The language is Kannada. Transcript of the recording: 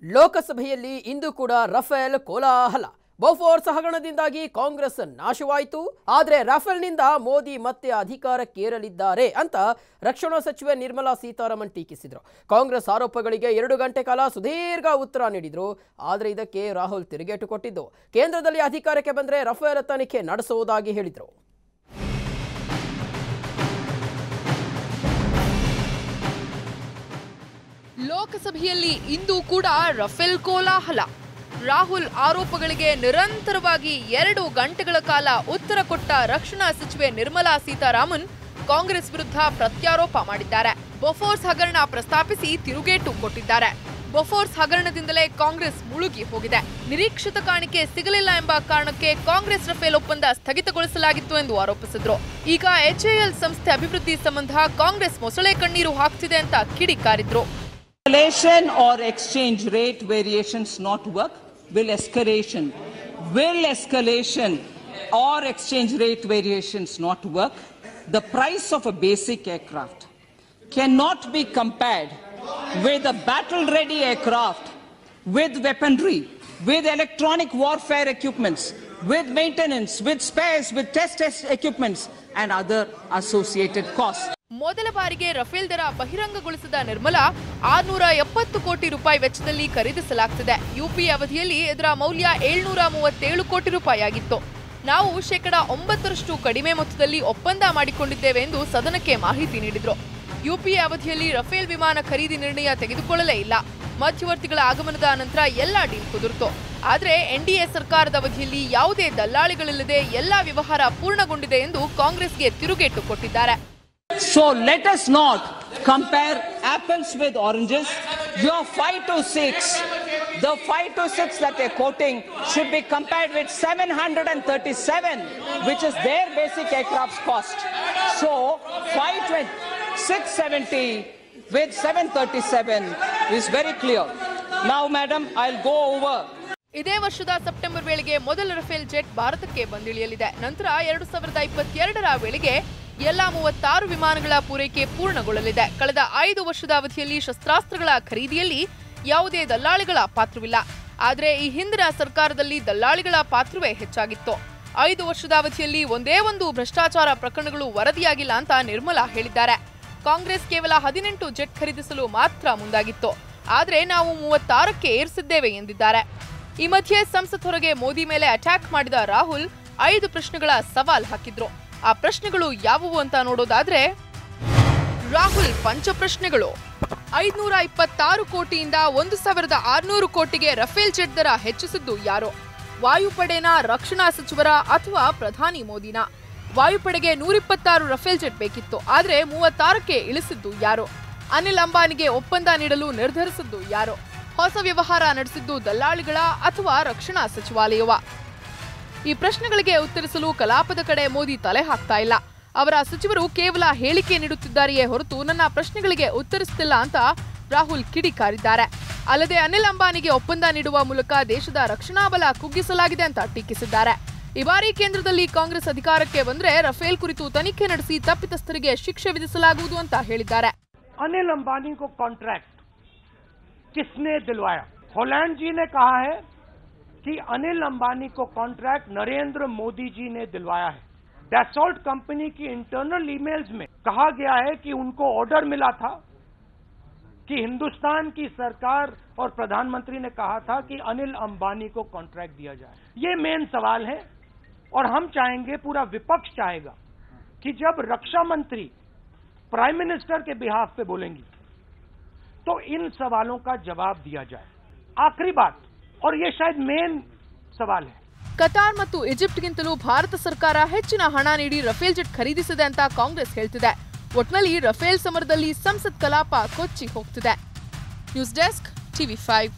ಲೋಕಸಭೆಯಲ್ಲಿ ಇಂದು ಕೂಡ ರಫೇಲ್ ಕೋಲಾಹಲ. ಬೋಫೋರ್ಸ್ ಹಗರಣದಿಂದಾಗಿ ಕಾಂಗ್ರೆಸ್ ನಾಶವಾಯಿತು. ಆದರೆ ರಫೇಲ್ನಿಂದ ಮೋದಿ ಮತ್ತೆ ಅಧಿಕಾರಕ್ಕೇರಲಿದ್ದಾರೆ ಅಂತ ರಕ್ಷಣಾ ಸಚಿವೆ ನಿರ್ಮಲಾ ಸೀತಾರಾಮನ್ ಟೀಕಿಸಿದರು. ಕಾಂಗ್ರೆಸ್ ಆರೋಪಗಳಿಗೆ 2 ಗಂಟೆ ಕಾಲ ಸುದೀರ್ಘ ಉತ್ತರ ನೀಡಿದ್ರು. ಆದರೆ ಇದಕ್ಕೆ ರಾಹುಲ್ ತಿರುಗೇಟು ಕೊಟ್ಟಿದ್ದು, ಕೇಂದ್ರದಲ್ಲಿ ಅಧಿಕಾರಕ್ಕೆ ಬಂದರೆ ರಫೇಲ್ ತನಿಖೆ ನಡೆಸುವುದಾಗಿ ಹೇಳಿದರು. ಲೋಕಸಭೆಯಲ್ಲಿ ಇಂದು ಕೂಡ ರಫೇಲ್ ಕೋಲಾಹಲ. ರಾಹುಲ್ ಆರೋಪಗಳಿಗೆ ನಿರಂತರವಾಗಿ 2 ಗಂಟೆಗಳ ಕಾಲ ಉತ್ತರ ಕೊಟ್ಟ ರಕ್ಷಣಾ ಸಚಿವೆ ನಿರ್ಮಲಾ ಸೀತಾರಾಮನ್ ಕಾಂಗ್ರೆಸ್ ವಿರುದ್ಧ ಪ್ರತ್ಯಾರೋಪ ಮಾಡಿದ್ದಾರೆ. ಬೋಫೋರ್ಸ್ ಹಗರಣ ಪ್ರಸ್ತಾಪಿಸಿ ತಿರುಗೇಟು ಕೊಟ್ಟಿದ್ದಾರೆ. ಬೋಫೋರ್ಸ್ ಹಗರಣದಿಂದಲೇ ಕಾಂಗ್ರೆಸ್ ಮುಳುಗಿ ಹೋಗಿದೆ. ನಿರೀಕ್ಷಿತ ಕಾಣಿಕೆ ಸಿಗಲಿಲ್ಲ ಎಂಬ ಕಾರಣಕ್ಕೆ ಕಾಂಗ್ರೆಸ್ ರಫೇಲ್ ಒಪ್ಪಂದ ಸ್ಥಗಿತಗೊಳಿಸಲಾಗಿತ್ತು ಎಂದು ಆರೋಪಿಸಿದ್ರು. ಈಗ HAL ಸಂಸ್ಥೆ ಅಭಿವೃದ್ಧಿ ಸಂಬಂಧ ಕಾಂಗ್ರೆಸ್ ಮೊಸಳೆ ಕಣ್ಣೀರು ಹಾಕ್ತಿದೆ ಅಂತ ಕಿಡಿಕಾರಿದ್ರು. Escalation or exchange rate variations not work? Will escalation or exchange rate variations not work? The price of a basic aircraft cannot be compared with a battle-ready aircraft, with weaponry, with electronic warfare equipments, with maintenance, with spares, with test equipments and other associated costs. ಮೊದಲ ಬಾರಿಗೆ ರಫೇಲ್ ದರ ಬಹಿರಂಗಗೊಳಿಸಿದ ನಿರ್ಮಲಾ 670 ಕೋಟಿ ರೂಪಾಯಿ ವೆಚ್ಚದಲ್ಲಿ ಖರೀದಿಸಲಾಗುತ್ತಿದೆ. ಯುಪಿ ಅವಧಿಯಲ್ಲಿ ಇದರ ಮೌಲ್ಯ 737 ಕೋಟಿ ರೂಪಾಯಿ ಆಗಿತ್ತು. ನಾವು 9% ಕಡಿಮೆ ಮೊತ್ತದಲ್ಲಿ ಒಪ್ಪಂದ ಮಾಡಿಕೊಂಡಿದ್ದೇವೆ ಎಂದು ಸದನಕ್ಕೆ ಮಾಹಿತಿ ನೀಡಿದ್ರು. ಯುಪಿ ಅವಧಿಯಲ್ಲಿ ರಫೇಲ್ ವಿಮಾನ ಖರೀದಿ ನಿರ್ಣಯ ತೆಗೆದುಕೊಳ್ಳಲೇ ಇಲ್ಲ. ಮಧ್ಯವರ್ತಿಗಳ ಆಗಮನದ ನಂತರ ಎಲ್ಲ ಡೀಲ್ ಕುದುರಿತು. ಆದರೆ NDA ಸರ್ಕಾರದ ಅವಧಿಯಲ್ಲಿ ಯಾವುದೇ ದಲ್ಲಾಳಿಗಳಿಲ್ಲದೆ ಎಲ್ಲ ವ್ಯವಹಾರ ಪೂರ್ಣಗೊಂಡಿದೆ ಎಂದು ಕಾಂಗ್ರೆಸ್ಗೆ ತಿರುಗೇಟು ಕೊಟ್ಟಿದ್ದಾರೆ. So let us not compare apples with oranges. Your 526, the 526 that they're quoting should be compared with 737, which is their basic aircraft's cost. So 670 with 737 is very clear. Now, madam, I'll go over. ಇದೇ ವರ್ಷದ ಸೆಪ್ಟೆಂಬರ್ ವೇಳೆಗೆ ಮೊದಲ ರಫೇಲ್ ಜೆಟ್ ಭಾರತಕ್ಕೆ ಬಂದಿಳಿಯಲಿದೆ. ನಂತರ 2022ರ ವೇಳೆಗೆ ಎಲ್ಲ 36 ವಿಮಾನಗಳ ಪೂರೈಕೆ ಪೂರ್ಣಗೊಳ್ಳಲಿದೆ. ಕಳೆದ 5 ವರ್ಷದ ಅವಧಿಯಲ್ಲಿ ಶಸ್ತ್ರಾಸ್ತ್ರಗಳ ಖರೀದಿಯಲ್ಲಿ ಯಾವುದೇ ದಲ್ಲಾಳಿಗಳ ಪಾತ್ರವಿಲ್ಲ. ಆದರೆ ಈ ಹಿಂದಿನ ಸರ್ಕಾರದಲ್ಲಿ ದಲ್ಲಾಳಿಗಳ ಪಾತ್ರವೇ ಹೆಚ್ಚಾಗಿತ್ತು. 5 ವರ್ಷದ ಅವಧಿಯಲ್ಲಿ ಒಂದೇ ಒಂದು ಭ್ರಷ್ಟಾಚಾರ ಪ್ರಕರಣಗಳು ವರದಿಯಾಗಿಲ್ಲ ಅಂತ ನಿರ್ಮಲಾ ಹೇಳಿದ್ದಾರೆ. ಕಾಂಗ್ರೆಸ್ ಕೇವಲ 18 ಜೆಟ್ ಖರೀದಿಸಲು ಮಾತ್ರ ಮುಂದಾಗಿತ್ತು. ಆದರೆ ನಾವು 36ಕ್ಕೆ ಏರಿಸಿದ್ದೇವೆ ಎಂದಿದ್ದಾರೆ. ಈ ಮಧ್ಯೆ ಸಂಸತ್ ಹೊರಗೆ ಮೋದಿ ಮೇಲೆ ಅಟ್ಯಾಕ್ ಮಾಡಿದ ರಾಹುಲ್ 5 ಪ್ರಶ್ನೆಗಳ ಸವಾಲ್ ಹಾಕಿದ್ರು. ಆ ಪ್ರಶ್ನೆಗಳು ಯಾವುವು ಅಂತ ನೋಡೋದಾದ್ರೆ, ರಾಹುಲ್ ಪಂಚ ಪ್ರಶ್ನೆಗಳು. 526 ಕೋಟಿಯಿಂದ 1600 ಕೋಟಿಗೆ ರಫೇಲ್ ಜೆಟ್ ದರ ಹೆಚ್ಚಿಸಿದ್ದು ಯಾರು? ವಾಯುಪಡೆನ, ರಕ್ಷಣಾ ಸಚಿವರ ಅಥವಾ ಪ್ರಧಾನಿ ಮೋದಿನ? ವಾಯುಪಡೆಗೆ 126 ರಫೇಲ್ ಜೆಟ್ ಬೇಕಿತ್ತು, ಆದ್ರೆ 36ಕ್ಕೆ ಇಳಿಸಿದ್ದು ಯಾರು? ಅನಿಲ್ ಅಂಬಾನಿಗೆ ಒಪ್ಪಂದ ನೀಡಲು ನಿರ್ಧರಿಸಿದ್ದು ಯಾರು? ಹೊಸ ವ್ಯವಹಾರ ನಡೆಸಿದ್ದು ದಲ್ಲಾಳಿಗಳ ಅಥವಾ ರಕ್ಷಣಾ ಸಚಿವಾಲಯವ? ಈ ಪ್ರಶ್ನೆಗಳಿಗೆ ಉತ್ತರಿಸಲು ಕಲಾಪದ ಕಡೆ ಮೋದಿ ತಲೆ ಹಾಕ್ತಾ ಇಲ್ಲ. ಅವರ ಸಚಿವರು ಕೇವಲ ಹೇಳಿಕೆ ನೀಡುತ್ತಿದ್ದಾರೆಯೇ ಹೊರತು ನನ್ನ ಪ್ರಶ್ನೆಗಳಿಗೆ ಉತ್ತರಿಸುತ್ತಿಲ್ಲ ಅಂತ ರಾಹುಲ್ ಕಿಡಿಕಾರಿದ್ದಾರೆ. ಅಲ್ಲದೆ ಅನಿಲ್ ಅಂಬಾನಿಗೆ ಒಪ್ಪಂದ ನೀಡುವ ಮೂಲಕ ದೇಶದ ರಕ್ಷಣಾ ಬಲ ಕುಗ್ಗಿಸಲಾಗಿದೆ ಅಂತ ಟೀಕಿಸಿದ್ದಾರೆ. ಈ ಬಾರಿ ಕೇಂದ್ರದಲ್ಲಿ ಕಾಂಗ್ರೆಸ್ ಅಧಿಕಾರಕ್ಕೆ ಬಂದ್ರೆ ರಫೇಲ್ ಕುರಿತು ತನಿಖೆ ನಡೆಸಿ ತಪ್ಪಿತಸ್ಥರಿಗೆ ಶಿಕ್ಷೆ ವಿಧಿಸಲಾಗುವುದು ಅಂತ ಹೇಳಿದ್ದಾರೆ. अनिल अंबानी को कॉन्ट्रैक्ट किसने दिलवाया? हॉलैंड जी ने कहा है कि अनिल अंबानी को कॉन्ट्रैक्ट नरेंद्र मोदी जी ने दिलवाया है. डैसॉल्ट कंपनी की इंटरनल ईमेल्स में कहा गया है कि उनको ऑर्डर मिला था कि हिंदुस्तान की सरकार और प्रधानमंत्री ने कहा था कि अनिल अंबानी को कॉन्ट्रैक्ट दिया जाए. ये मेन सवाल है और हम चाहेंगे, पूरा विपक्ष चाहेगा कि जब रक्षा मंत्री प्राइम मिनिस्टर के बिहाफ पे बोलेंगी तो इन सवालों का जवाब दिया जाए. आखिरी बात, और ये शायद मेन सवाल है, ಕತಾರ್ ಮತ್ತು ಈಜಿಪ್ಟ್ಗಿಂತಲೂ ಭಾರತ ಸರ್ಕಾರ ಹೆಚ್ಚಿನ ಹಣ ನೀಡಿ ರಫೇಲ್ ಜೆಟ್ ಖರೀದಿಸಿದೆ ಅಂತ ಕಾಂಗ್ರೆಸ್ ಹೇಳ್ತಿದೆ. ಒಟ್ನಲ್ಲಿ ರಫೇಲ್ ಸಮರದಲ್ಲಿ ಸಂಸತ್ ಕಲಾಪ ಕೊಚ್ಚಿ ಹೋಗ್ತಿದೆ. News desk TV5.